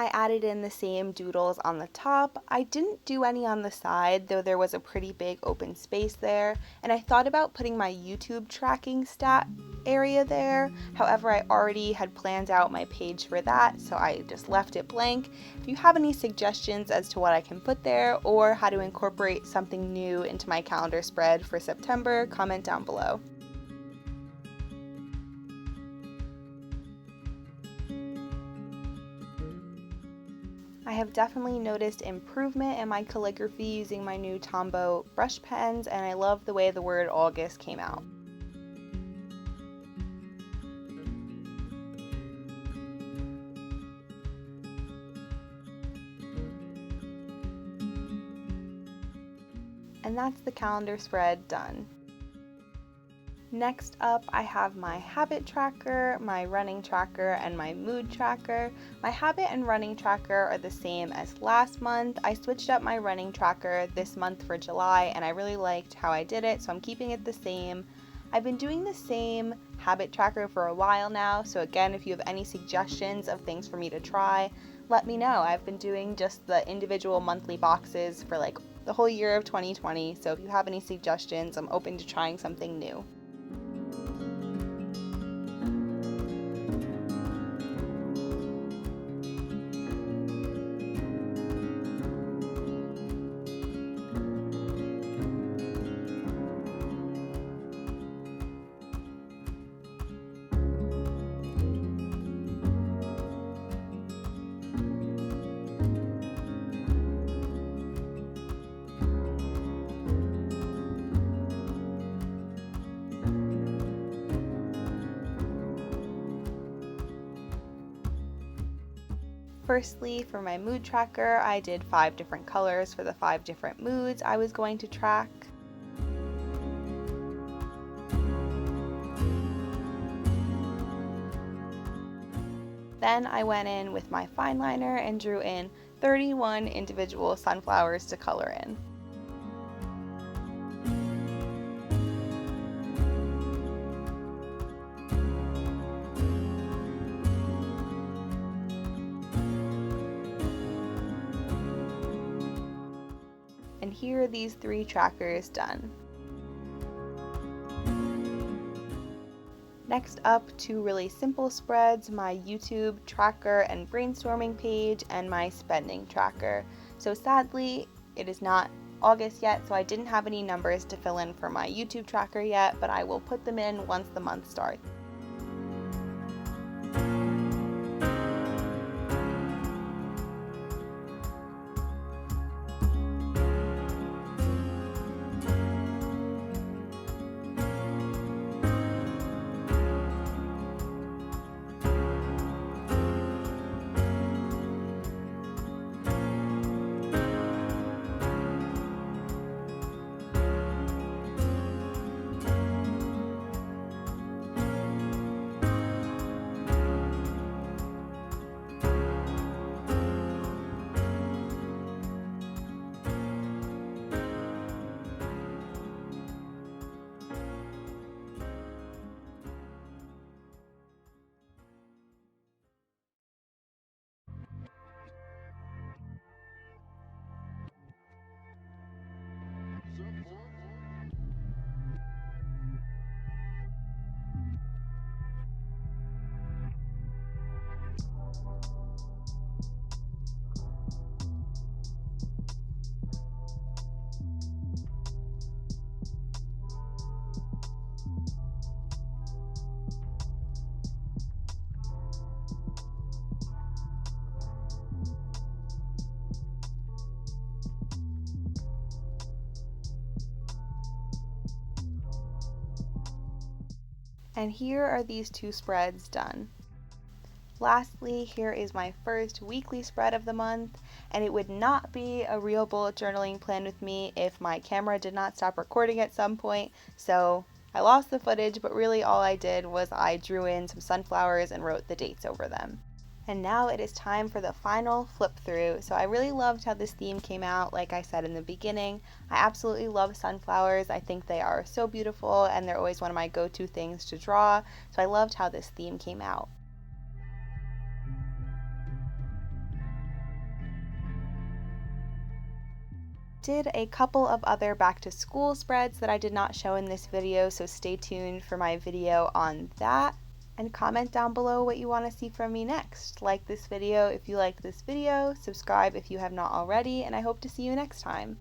I added in the same doodles on the top. I didn't do any on the side, though there was a pretty big open space there, and I thought about putting my YouTube tracking stat area there. However, I already had planned out my page for that, so I just left it blank. If you have any suggestions as to what I can put there or how to incorporate something new into my calendar spread for September, comment down below. I have definitely noticed improvement in my calligraphy using my new Tombow brush pens, and I love the way the word August came out. And that's the calendar spread done. Next up, I have my habit tracker, my running tracker, and my mood tracker. My habit and running tracker are the same as last month. I switched up my running tracker this month for July, and I really liked how I did it, so I'm keeping it the same. I've been doing the same habit tracker for a while now, so again, if you have any suggestions of things for me to try, let me know. I've been doing just the individual monthly boxes for like the whole year of 2020, so if you have any suggestions, I'm open to trying something new. Firstly, for my mood tracker, I did 5 different colors for the 5 different moods I was going to track. Then I went in with my fine liner and drew in 31 individual sunflowers to color in. And here are these 3 trackers done. Next up, 2 really simple spreads, my YouTube tracker and brainstorming page, and my spending tracker. So sadly, it is not August yet, so I didn't have any numbers to fill in for my YouTube tracker yet, but I will put them in once the month starts. And here are these 2 spreads done. Lastly, here is my first weekly spread of the month, and it would not be a real bullet journaling plan with me if my camera did not stop recording at some point, so I lost the footage, but really all I did was I drew in some sunflowers and wrote the dates over them. And now it is time for the final flip through. So I really loved how this theme came out, like I said in the beginning. I absolutely love sunflowers. I think they are so beautiful and they're always one of my go-to things to draw. So I loved how this theme came out. Did a couple of other back to school spreads that I did not show in this video, so stay tuned for my video on that. And comment down below what you want to see from me next. Like this video if you liked this video, subscribe if you have not already, and I hope to see you next time.